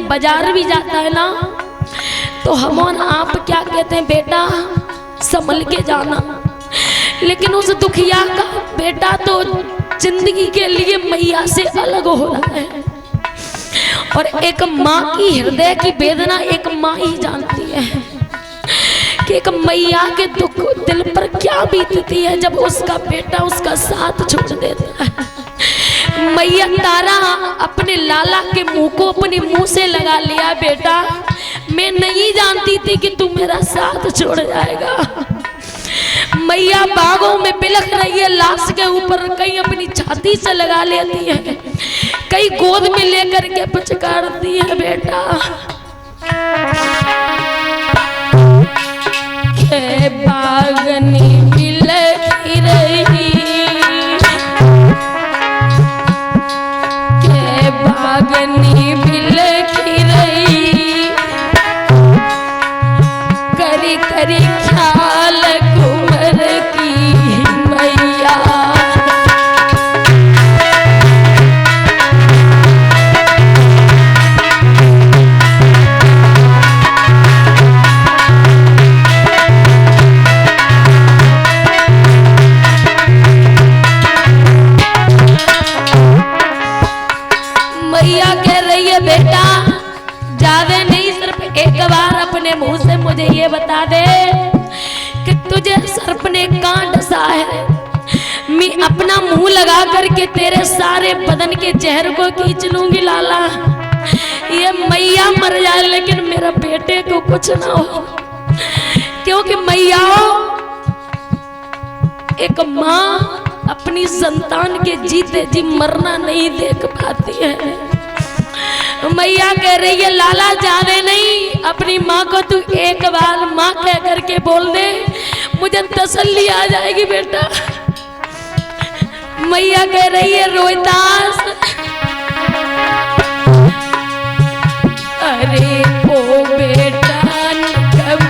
बाजार भी जाता है ना तो हम और आप क्या कहते हैं, बेटा संभल के जाना। लेकिन उस दुखिया का बेटा तो जिंदगी के लिए मैया से अलग हो रहा है। और एक माँ की हृदय की वेदना एक माँ ही जानती है कि एक मैया के दुख दिल पर क्या बीतती है जब उसका बेटा उसका साथ छोड़ देता है। मैया तारा अपने लाला के मुंह को अपने मुंह से लगा लिया, बेटा मैं नहीं जानती थी कि तू मेरा साथ छोड़ जाएगा। मैया बागों में बिलख रही है लाश के ऊपर, कहीं अपनी छाती से लगा लेती है, कहीं गोद में लेकर के पुचकारती है, बेटा के बागनी बिलखी रही, के बागनी बिलखी रही, करी करी ख्याल कुंवर की मैया। मैया कह रही है, बेटा ज्यादा नहीं, सिर्फ एक बार अपने मुंह से मुझे ये बता दे कि तुझे सर्प ने कहाँ डसा है। मैं अपना मुंह लगा करके तेरे सारे बदन के जहर को खींच लूंगी लाला। ये मैया मर जाए लेकिन मेरा बेटे को कुछ ना हो, क्योंकि मैया एक माँ अपनी संतान के जीते जी मरना नहीं देख पाती है। मैया कह रही है, लाला जाने नहीं, अपनी माँ को तू एक बार माँ कह करके बोल दे, मुझे तसल्ली आ जाएगी बेटा। मैया कह रही है, रोहितास अरे ओ बेटा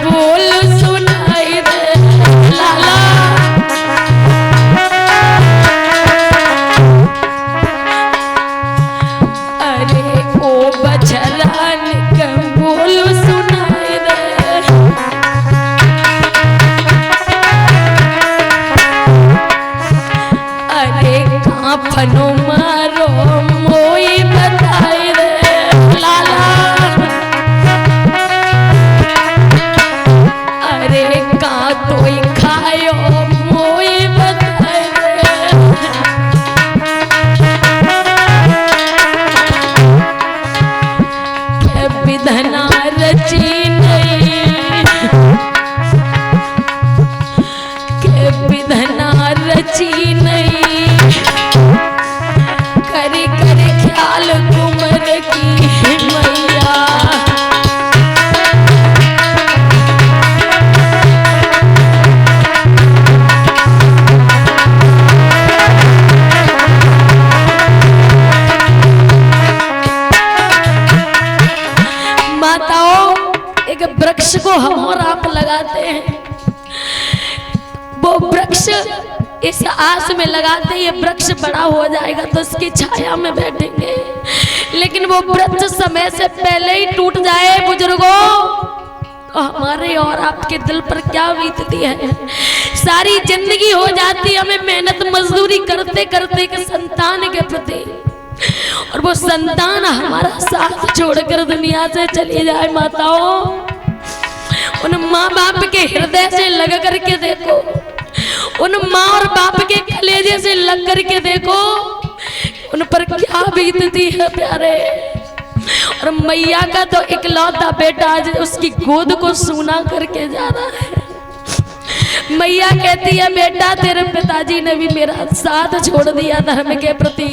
बोल सुनाई दे लाला। फनो मारो मोई बताए रे लाला, अरे का तोई खायो मोई बताए रे। के विधना रची नहीं, के विधना रची नहीं, करे करे ख्याल कुंवर की मैया। माताओं, एक वृक्ष को हम और आप लगाते हैं, वो वृक्ष इस आस में लगाते ये वृक्ष बड़ा हो जाएगा तो उसकी छाया में बैठेंगे, लेकिन वो वृक्ष समय से पहले ही टूट जाए बुजुर्गों तो हमारे और आपके दिल पर क्या बीतती है। सारी जिंदगी हो जाती है हमें मेहनत मजदूरी करते करते एक संतान के प्रति, और वो संतान हमारा साथ छोड़कर दुनिया से चली जाए। माताओं, उन माँ बाप के हृदय से लग करके देखो, उन माँ और बाप के कलेजे से लग करके देखो उन पर क्या बीतती है प्यारे। और मैया का तो इकलौता बेटा आज उसकी गोद को सूना करके जा रहा है। मैया कहती है, बेटा तेरे पिताजी ने भी मेरा साथ छोड़ दिया धर्म के प्रति,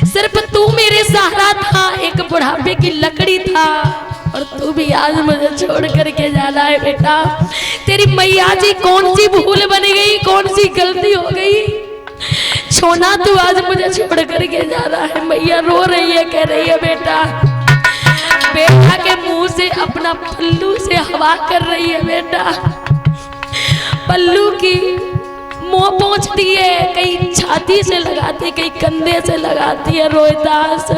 सिर्फ तू मेरे सहारा था, एक बुढ़ापे की लकड़ी था, और तू भी आज मुझे छोड़ करके जाना है बेटा। तेरी मैया जी कौन सी भूल बन गई, कौन सी गलती हो गई, छोना तू आज मुझे छोड़ करके जा रहा है। मैया रो रही है, कह रही है, बेटा बेटा के मुंह से अपना पल्लू से हवा कर रही है। बेटा पल्लू की मुंह पहुंचती है, कहीं छाती से लगाती है, कहीं कंधे से लगाती है। रोहितास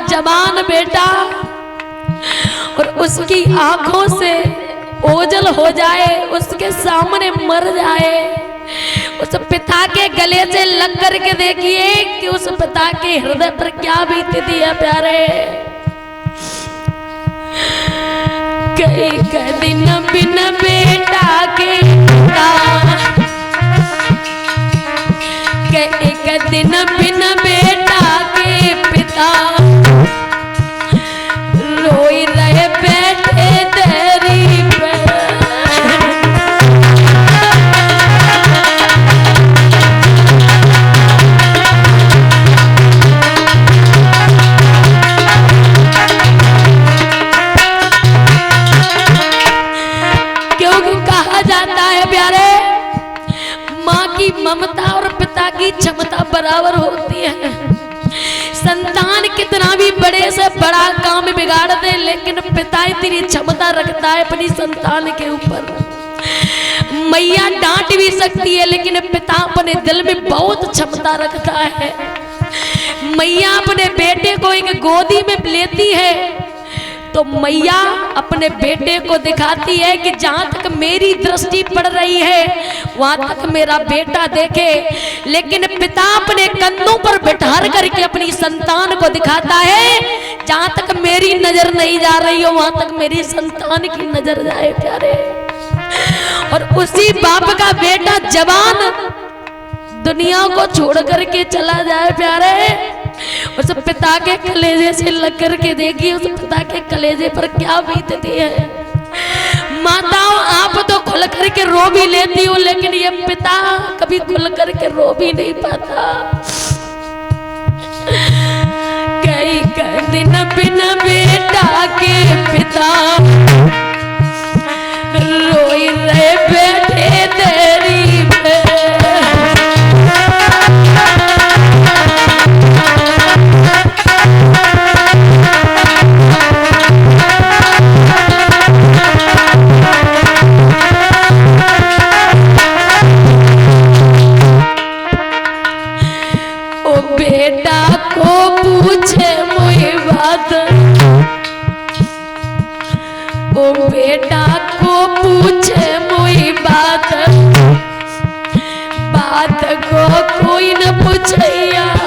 जवान बेटा और उसकी आंखों से ओझल हो जाए, उसके सामने मर जाए, उस पिता के गले से लग कर के देखिए कि उस पिता के हृदय पर क्या बीतती है प्यारे। कई दिन बिन बेटा के एक दिन बिन बेटा के पिता रोई रहे बैठे तेरी पे। क्योंकि कहा जाता है प्यारे, माँ की ममता और पिता की क्षमता बराबर होती है। संतान कितना भी बड़े से बड़ा काम बिगाड़ दे, लेकिन पिता इतनी क्षमता रखता है अपनी संतान के ऊपर। मैया डांट भी सकती है, लेकिन पिता अपने दिल में बहुत क्षमता रखता है। मैया अपने बेटे को एक गोदी में लेती है तो मैया अपने बेटे को दिखाती है कि जहां तक मेरी दृष्टि पड़ रही है वहां तक मेरा बेटा देखे। लेकिन पिता अपने कंधों पर बिठा करके अपनी संतान को दिखाता है जहां तक मेरी नजर नहीं जा रही हो वहां तक मेरी संतान की नजर जाए प्यारे। और उसी बाप का बेटा जवान दुनिया को छोड़ करके चला जाए प्यारे, उस पिता के कलेजे से लग करके देखिए उस पिता के कलेजे पर क्या बीतती है। माताओं आप तो खुल करके रो भी लेती हो, लेकिन ये पिता कभी खुल करके रो भी नहीं पाता। कई दिन बिन बेटा के पिता रोई रहे बैठे तेरी पे। बेटा को पूछे मोई बात, ओ बेटा को पूछे मोई बात, बात को कोई न पूछे यार।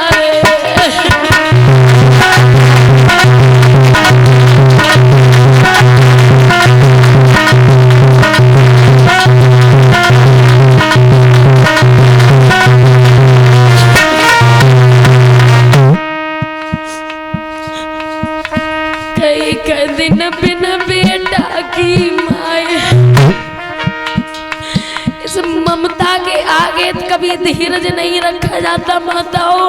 दिन बिन बेटा की माए, इस ममता के आगे कभी धीरज नहीं रखा जाता। माताओं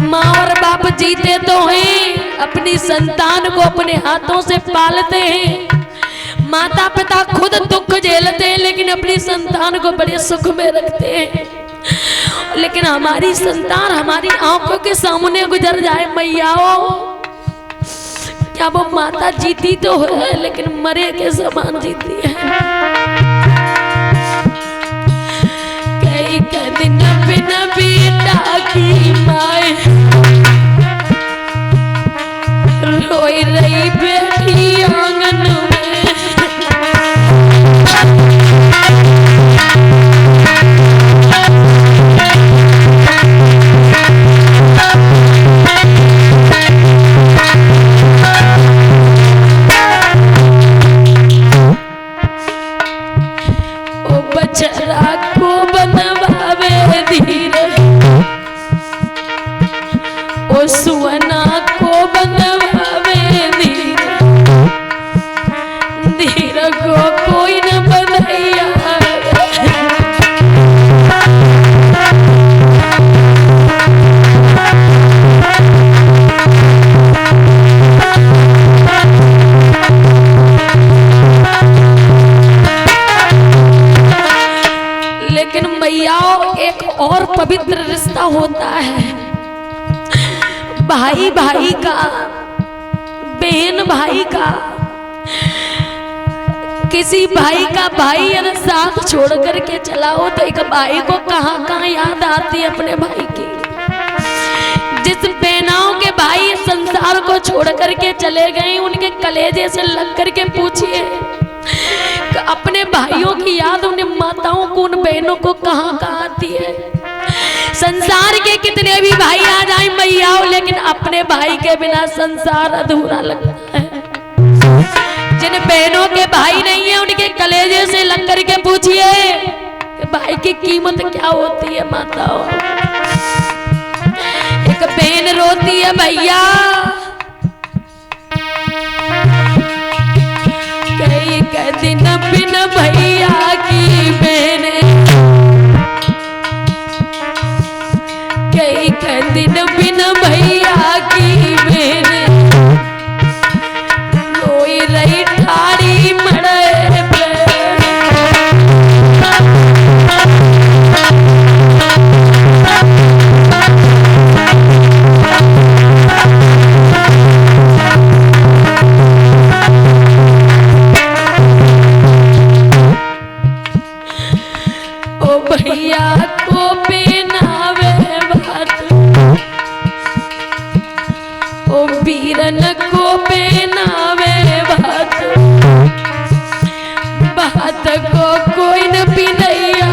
माँ और बाप जीते तो हैं, अपनी संतान को अपने हाथों से पालते हैं। माता पिता खुद दुख झेलते हैं लेकिन अपनी संतान को बड़े सुख में रखते हैं। लेकिन हमारी संतान हमारी आंखों के सामने गुजर जाए मैयाओं, क्या वो माता जीती तो है लेकिन मरे के समान जीती है। कई दिन बिन बेटा की माए रोई रही बेटी आंगन में। बछड़ा को बनवावे धीरे, ओ सुवना को बनवावे धीरे, धीरे को कोई न बनैया। लेकिन मैयाओं एक और पवित्र रिश्ता होता है भाई भाई का, बहन भाई का। किसी भाई का भाई अगर साथ छोड़ करके चला हो तो एक भाई को कहाँ कहाँ याद आती है अपने भाई की। जिस बहनाओं के भाई संसार को छोड़ करके चले गए, उनके कलेजे से लग करके पूछिए अपने भाइयों की याद उन माताओं को, उन बहनों को कहाँ कहाँ आती है। संसार के कितने भी भाई आ जाए मैया हो, लेकिन अपने भाई के बिना संसार अधूरा लगता है। जिन बहनों के भाई नहीं है, उनके कलेजे से लग करके पूछिए कि भाई की कीमत क्या होती है। माताओं, एक बहन रोती है भैया, कई दिन बिन भैया की बहन, कई दिन बिन भैया की बहन, रोई रही ठाड़ी मड़े पे। भैया को पहनावे बात, ओ वीरन को पहनावे बात, बात को कोई न पिनैया।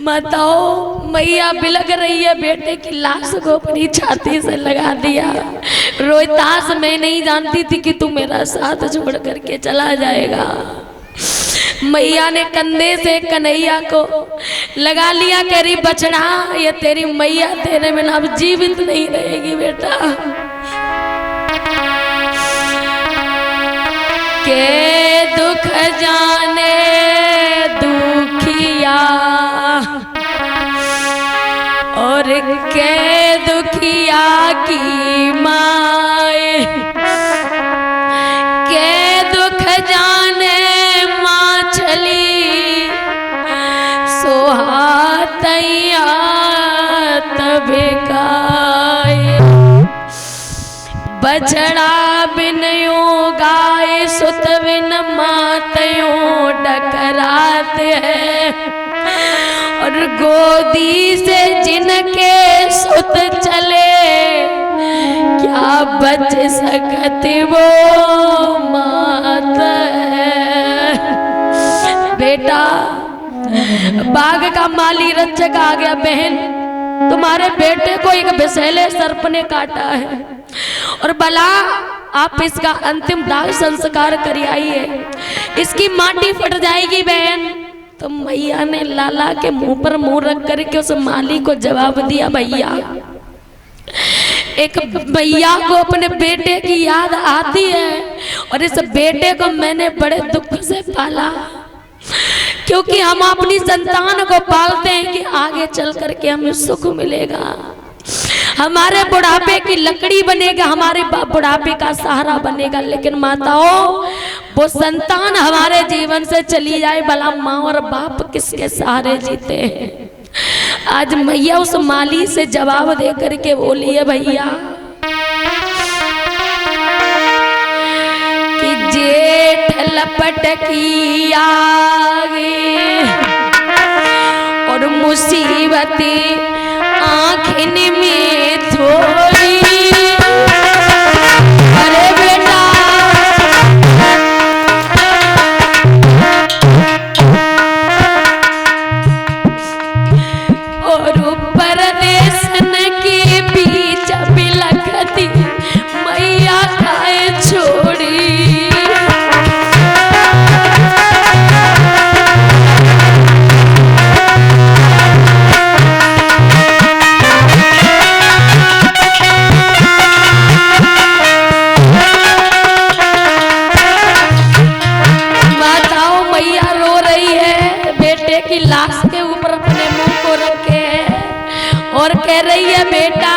माताओं, मैया बिलख रही है, बेटे की लाश को अपनी छाती से लगा दिया। रोहितास मैं नहीं जानती थी कि तू मेरा साथ छोड़ करके चला जाएगा। मैया ने कंधे से कन्हैया को लगा लिया, कह रही बछड़ा ये तेरी मैया तेरे बिना अब जीवित नहीं रहेगी बेटा। के दुख जाने दुखिया और के दुखिया की माए, के दुख जाने माँ चली सोहातैया तबे गाए। बछड़ा बिन यूं गाय सुत बिन मातयों डकरात है, और गोदी से जिनके सुत चले क्या बच सकती वो मात है। बेटा, बाग का माली रक्षक आ गया। बहन, तुम्हारे बेटे को एक विषैले सर्प ने काटा है और भला आप इसका अंतिम दाह संस्कार कर आइए, इसकी माटी फट जाएगी। बहन, तो मैया ने लाला के मुंह पर मुंह रख करके उस माली को जवाब दिया, भैया एक भैया को अपने बेटे की याद आती है, और इस बेटे को मैंने बड़े दुख से पाला, क्योंकि हम अपनी संतान को पालते हैं कि आगे चल करके हमें सुख मिलेगा, हमारे बुढ़ापे की लकड़ी बनेगा, हमारे बुढ़ापे का सहारा बनेगा। लेकिन माताओं, वो संतान हमारे जीवन से चली जाए, भला माँ और बाप किसके सहारे जीते हैं। आज मैया उस माली से जवाब दे करके बोली है, भैया कि जेठ लपट की आगे और मुसीबतें आँखिन में थोड़ी। अरे बेटा, और परदेशन के बीच बिलखती मैया खाए छोड़ी। की लाश के ऊपर अपने मुंह को रखे और कह रही है, बेटा